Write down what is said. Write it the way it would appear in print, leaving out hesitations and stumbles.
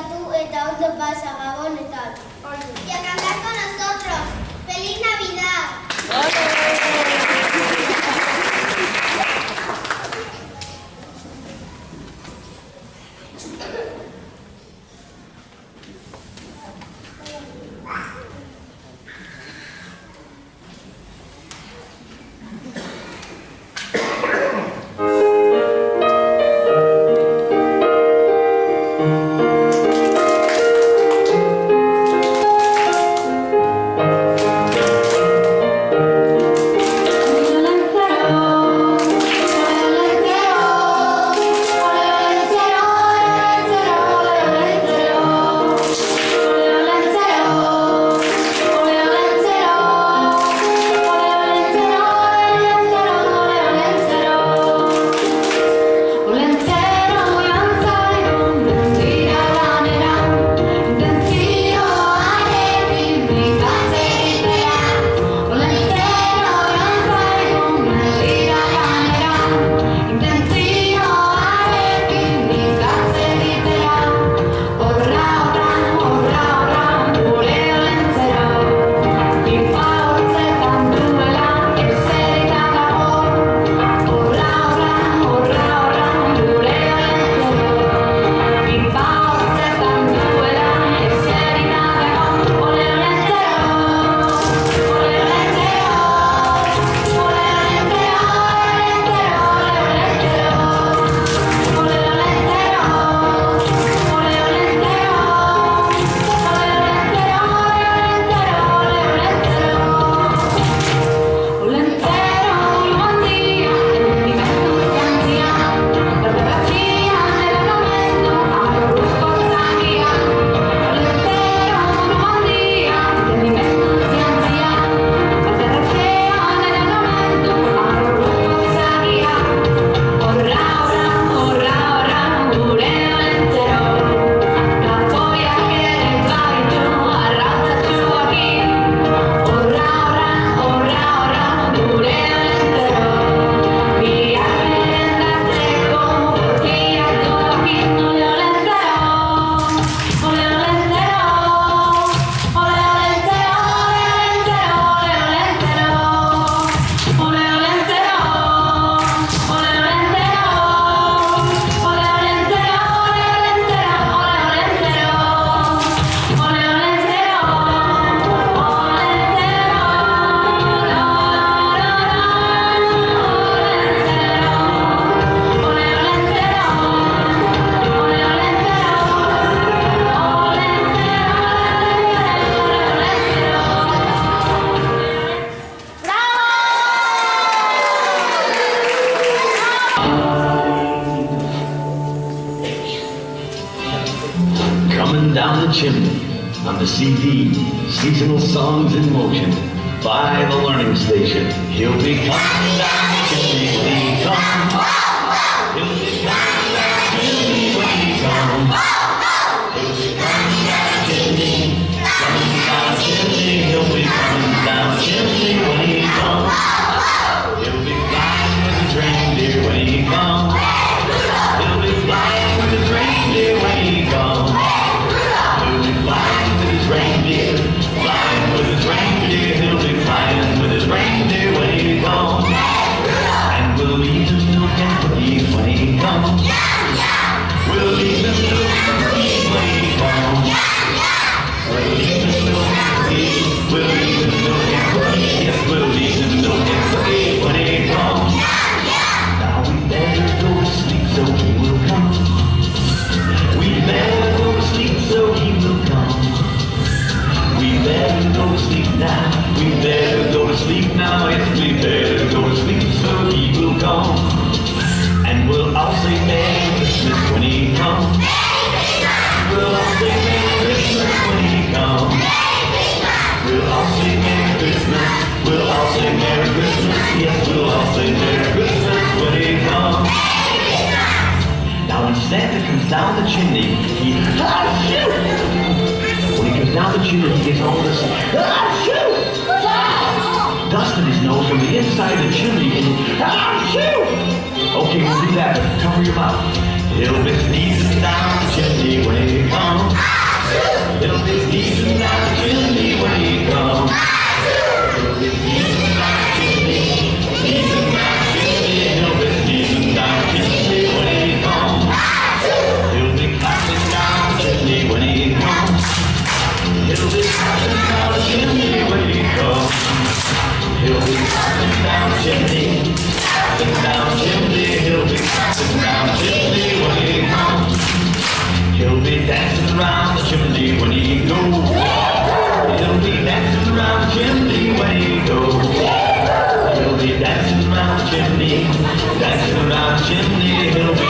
tú estás donde pasa, vagón y tal. Y a cantar con nosotros. ¡Feliz Navidad! Coming down the chimney on the CD, seasonal songs in motion, by the learning station. He'll be coming down the chimney when he comes. He'll be coming down the chimney when he comes. He'll be coming down the chimney, coming down the chimney. He'll be coming down the chimney when he comes. He'll be flying with his reindeer when he comes. He'll be flying with his reindeer when he comes. He'll be flying with his reindeer, flying with his reindeer. He'll be flying with his reindeer when he comes. And we'll leave him milk and cookies when he comes. We'll leave him milk and cookies when he comes. We'll leave him milk and cookies. We'll leave him milk and cookies. Yes, we'll leave him milk and cookies when he comes. Now we better go to sleep so he will come. We better go to sleep so he will come. We better go to sleep now. We better go to sleep now. Yes, we better go to sleep so he will come. And we'll all say Merry Christmas when he comes. We'll all say Merry Christmas when he comes. We'll all say Merry Christmas. We'll all say Merry Christmas. Yes, we'll all say Merry Christmas when he comes. Now when Santa comes down the chimney, he shoot! When he comes down the chimney, he gets all this shoot! Dust in his nose from the inside of the chimney, and shoot! Okay, we'll do that, but cover your mouth. He'll be sneezing down the chimney when he comes. He'll be sneezing down the chimney when he comes. He'll be sneezing down the chimney, sneezing down the chimney. He'll be sneezing down the chimney when he comes. He'll be clapping down the chimney when he comes. He'll be clapping down the chimney when he comes. He'll be clapping down the chimney, clapping down the chimney. He'll be clapping down the chimney when he comes. He'll be dancing around the chimney when he goes. He'll be dancing around the chimney when he goes. He'll be dancing around the chimney, dancing around the chimney. He'll be